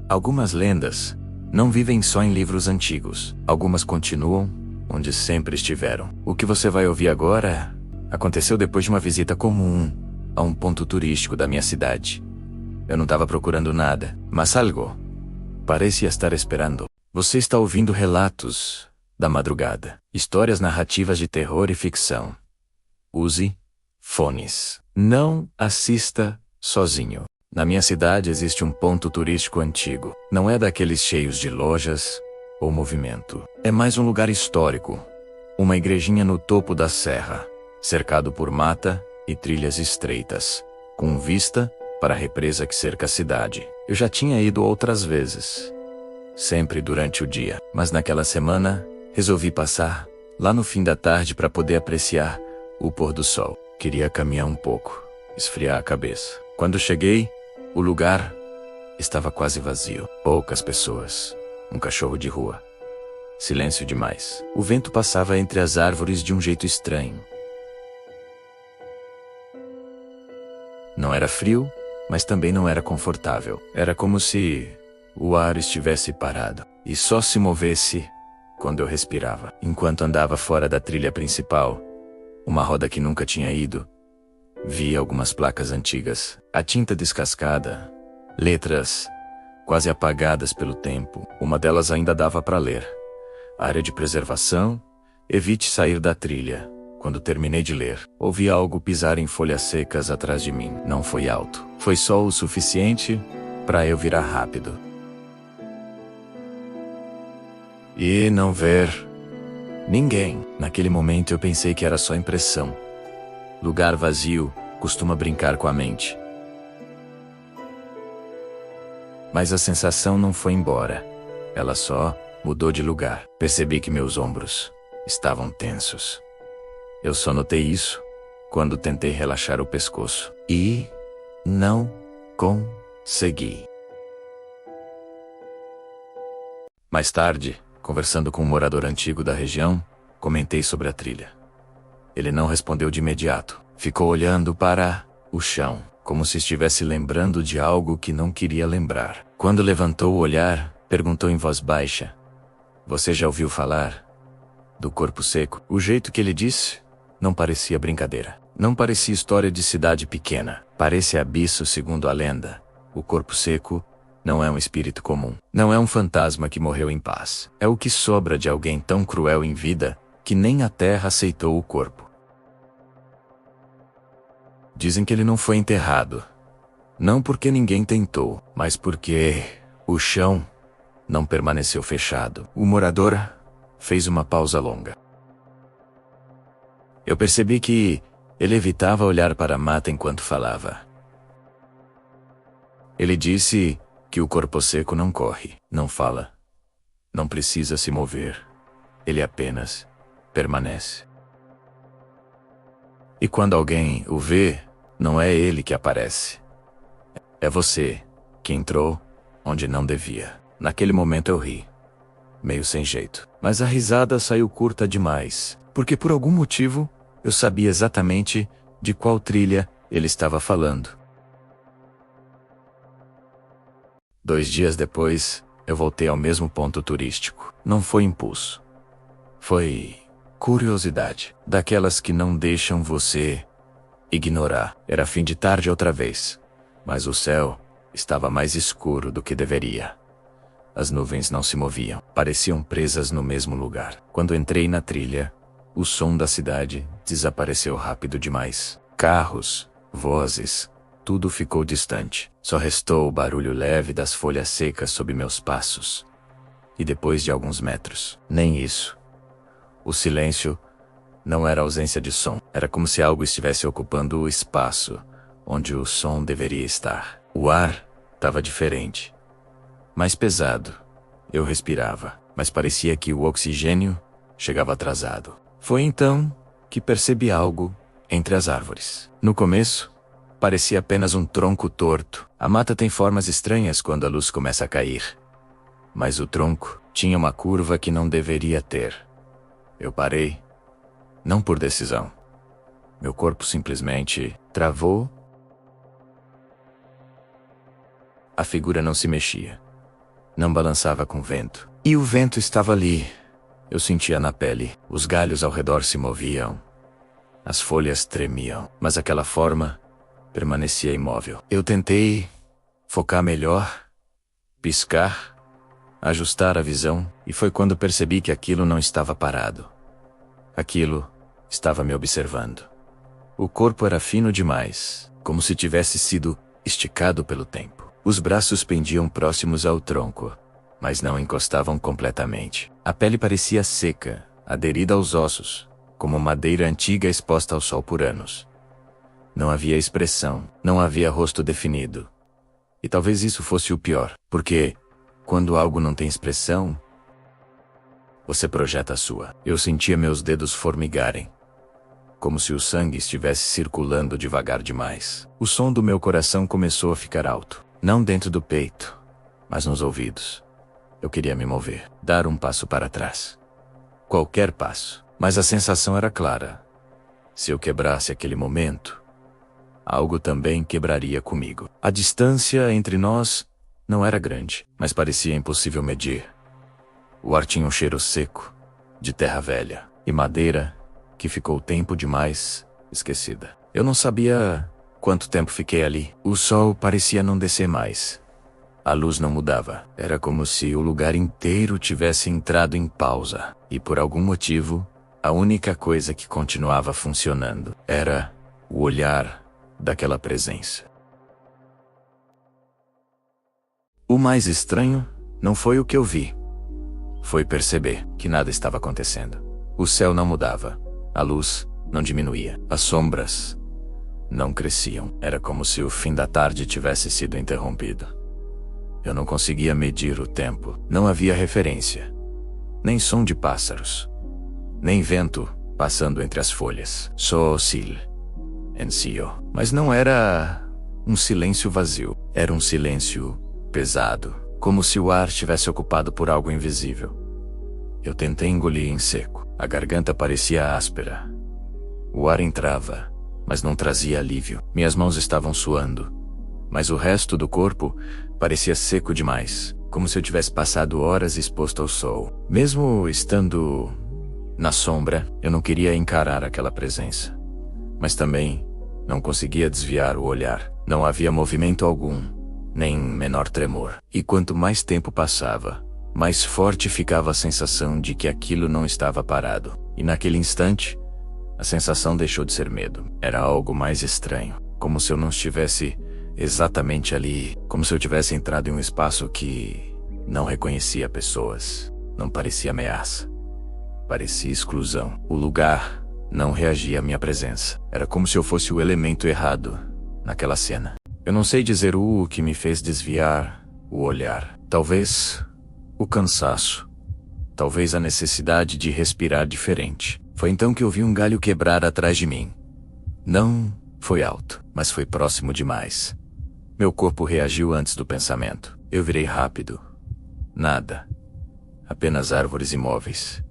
Algumas lendas não vivem só em livros antigos. Algumas continuam onde sempre estiveram. O que você vai ouvir agora aconteceu depois de uma visita comum a um ponto turístico da minha cidade. Eu não estava procurando nada, mas algo parecia estar esperando. Você está ouvindo relatos da madrugada, histórias narrativas de terror e ficção. Use fones. Não assista sozinho. Na minha cidade existe um ponto turístico antigo. Não é daqueles cheios de lojas ou movimento. É mais um lugar histórico. Uma igrejinha no topo da serra, cercado por mata e trilhas estreitas, com vista para a represa que cerca a cidade. Eu já tinha ido outras vezes, sempre durante o dia, mas naquela semana resolvi passar lá no fim da tarde para poder apreciar o pôr do sol. Queria caminhar um pouco, esfriar a cabeça. Quando cheguei, o lugar estava quase vazio. Poucas pessoas. Um cachorro de rua. Silêncio demais. O vento passava entre as árvores de um jeito estranho. Não era frio, mas também não era confortável. Era como se o ar estivesse parado e só se movesse quando eu respirava. Enquanto andava fora da trilha principal, uma roda que nunca tinha ido, vi algumas placas antigas, a tinta descascada, letras quase apagadas pelo tempo. Uma delas ainda dava para ler. Área de preservação, evite sair da trilha. Quando terminei de ler, ouvi algo pisar em folhas secas atrás de mim. Não foi alto. Foi só o suficiente para eu virar rápido e não ver ninguém. Naquele momento eu pensei que era só impressão. Lugar vazio costuma brincar com a mente. Mas a sensação não foi embora. Ela só mudou de lugar. Percebi que meus ombros estavam tensos. Eu só notei isso quando tentei relaxar o pescoço. E não consegui. Mais tarde, conversando com um morador antigo da região, comentei sobre a trilha. Ele não respondeu de imediato. Ficou olhando para o chão, como se estivesse lembrando de algo que não queria lembrar. Quando levantou o olhar, perguntou em voz baixa: "Você já ouviu falar do corpo seco?" O jeito que ele disse não parecia brincadeira. Não parecia história de cidade pequena. Parecia abismo segundo a lenda. O corpo seco não é um espírito comum. Não é um fantasma que morreu em paz. É o que sobra de alguém tão cruel em vida que nem a terra aceitou o corpo. Dizem que ele não foi enterrado. Não porque ninguém tentou, mas porque o chão não permaneceu fechado. O morador fez uma pausa longa. Eu percebi que ele evitava olhar para a mata enquanto falava. Ele disse que o corpo seco não corre, não fala, não precisa se mover. Ele apenas permanece. E quando alguém o vê, não é ele que aparece. É você que entrou onde não devia. Naquele momento eu ri, meio sem jeito. Mas a risada saiu curta demais, porque por algum motivo eu sabia exatamente de qual trilha ele estava falando. 2 dias depois, eu voltei ao mesmo ponto turístico. Não foi impulso. Foi curiosidade, daquelas que não deixam você ignorar. Era fim de tarde outra vez, mas o céu estava mais escuro do que deveria. As nuvens não se moviam, pareciam presas no mesmo lugar. Quando entrei na trilha, o som da cidade desapareceu rápido demais. Carros, vozes, tudo ficou distante. Só restou o barulho leve das folhas secas sob meus passos. E depois de alguns metros, nem isso. O silêncio não era ausência de som. Era como se algo estivesse ocupando o espaço onde o som deveria estar. O ar estava diferente, mais pesado. Eu respirava, mas parecia que o oxigênio chegava atrasado. Foi então que percebi algo entre as árvores. No começo, parecia apenas um tronco torto. A mata tem formas estranhas quando a luz começa a cair. Mas o tronco tinha uma curva que não deveria ter. Eu parei, não por decisão. Meu corpo simplesmente travou. A figura não se mexia. não balançava com o vento. E o vento estava ali. Eu sentia na pele. Os galhos ao redor se moviam. As folhas tremiam. Mas aquela forma permanecia imóvel. Eu tentei focar melhor, piscar, ajustar a visão, e foi quando percebi que aquilo não estava parado. Aquilo estava me observando. O corpo era fino demais, como se tivesse sido esticado pelo tempo. Os braços pendiam próximos ao tronco, mas não encostavam completamente. A pele parecia seca, aderida aos ossos, como madeira antiga exposta ao sol por anos. Não havia expressão, não havia rosto definido. E talvez isso fosse o pior, porque, quando algo não tem expressão, você projeta a sua. Eu sentia meus dedos formigarem, como se o sangue estivesse circulando devagar demais. O som do meu coração começou a ficar alto, não dentro do peito, mas nos ouvidos. Eu queria me mover, dar um passo para trás. Qualquer passo, mas a sensação era clara. Se eu quebrasse aquele momento, algo também quebraria comigo. A distância entre nós não era grande, mas parecia impossível medir. O ar tinha um cheiro seco, de terra velha, e madeira que ficou tempo demais esquecida. Eu não sabia quanto tempo fiquei ali. O sol parecia não descer mais. A luz não mudava. Era como se o lugar inteiro tivesse entrado em pausa. E por algum motivo, a única coisa que continuava funcionando era o olhar daquela presença. O mais estranho não foi o que eu vi. Foi perceber que nada estava acontecendo. O céu não mudava. A luz não diminuía. As sombras não cresciam. Era como se o fim da tarde tivesse sido interrompido. Eu não conseguia medir o tempo. Não havia referência. Nem som de pássaros. Nem vento passando entre as folhas. Só silêncio. Mas não era um silêncio vazio. Era um silêncio pesado, como se o ar estivesse ocupado por algo invisível. Eu tentei engolir em seco. A garganta parecia áspera. O ar entrava, mas não trazia alívio. Minhas mãos estavam suando, mas o resto do corpo parecia seco demais, como se eu tivesse passado horas exposto ao sol. Mesmo estando na sombra, eu não queria encarar aquela presença, mas também não conseguia desviar o olhar. Não havia movimento algum, nem menor tremor. E quanto mais tempo passava, mais forte ficava a sensação de que aquilo não estava parado. E naquele instante, a sensação deixou de ser medo. Era algo mais estranho, como se eu não estivesse exatamente ali, como se eu tivesse entrado em um espaço que não reconhecia pessoas. Não parecia ameaça. Parecia exclusão. O lugar não reagia à minha presença. Era como se eu fosse o elemento errado naquela cena. Eu não sei dizer o que me fez desviar o olhar. Talvez o cansaço. Talvez a necessidade de respirar diferente. Foi então que eu vi um galho quebrar atrás de mim. Não foi alto, mas foi próximo demais. Meu corpo reagiu antes do pensamento. Eu virei rápido. Nada. Apenas árvores imóveis.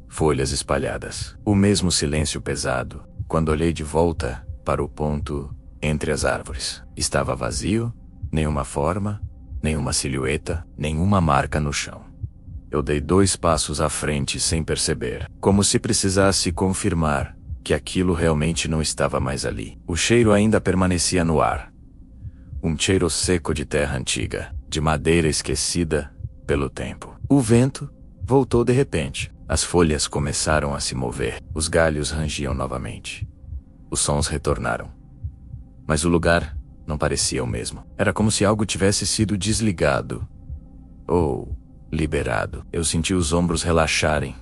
Folhas espalhadas. O mesmo silêncio pesado. Quando olhei de volta para o ponto entre as árvores. Estava vazio, nenhuma forma, nenhuma silhueta, nenhuma marca no chão. Eu dei 2 passos à frente sem perceber, como se precisasse confirmar que aquilo realmente não estava mais ali. O cheiro ainda permanecia no ar. Um cheiro seco de terra antiga, de madeira esquecida pelo tempo. O vento voltou de repente. As folhas começaram a se mover. Os galhos rangiam novamente. Os sons retornaram. Mas o lugar não parecia o mesmo. Era como se algo tivesse sido desligado. Ou liberado. Eu senti os ombros relaxarem,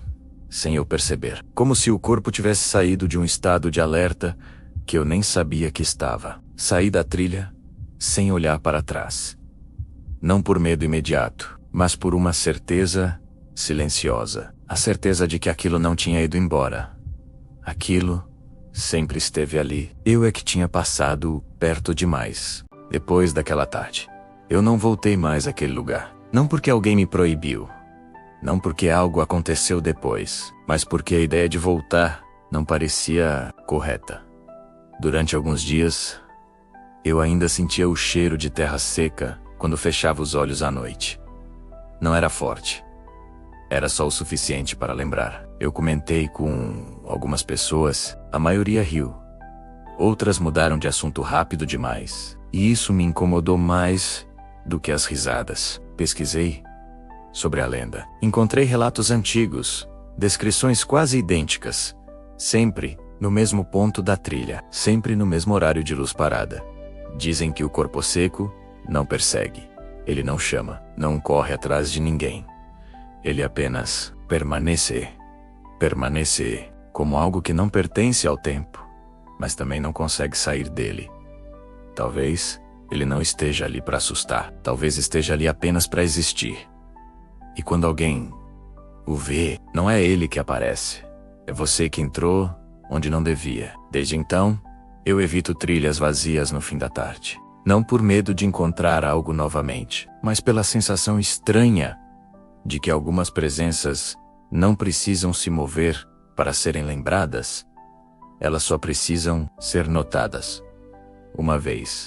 sem eu perceber. Como se o corpo tivesse saído de um estado de alerta que eu nem sabia que estava. Saí da trilha, sem olhar para trás. Não por medo imediato, mas por uma certeza silenciosa. A certeza de que aquilo não tinha ido embora. Aquilo sempre esteve ali. Eu é que tinha passado perto demais. Depois daquela tarde, eu não voltei mais àquele lugar. Não porque alguém me proibiu. Não porque algo aconteceu depois. Mas porque a ideia de voltar não parecia correta. Durante alguns dias, eu ainda sentia o cheiro de terra seca quando fechava os olhos à noite. Não era forte. Era só o suficiente para lembrar. Eu comentei com algumas pessoas, a maioria riu. Outras mudaram de assunto rápido demais. E isso me incomodou mais do que as risadas. Pesquisei sobre a lenda. Encontrei relatos antigos, descrições quase idênticas, sempre no mesmo ponto da trilha, sempre no mesmo horário de luz parada. Dizem que o corpo seco não persegue. Ele não chama, não corre atrás de ninguém. Ele apenas permanece como algo que não pertence ao tempo, mas também não consegue sair dele. Talvez ele não esteja ali para assustar, talvez esteja ali apenas para existir. E quando alguém o vê, não é ele que aparece, é você que entrou onde não devia. Desde então, eu evito trilhas vazias no fim da tarde. Não por medo de encontrar algo novamente, mas pela sensação estranha de que algumas presenças não precisam se mover para serem lembradas. Elas só precisam ser notadas. Uma vez.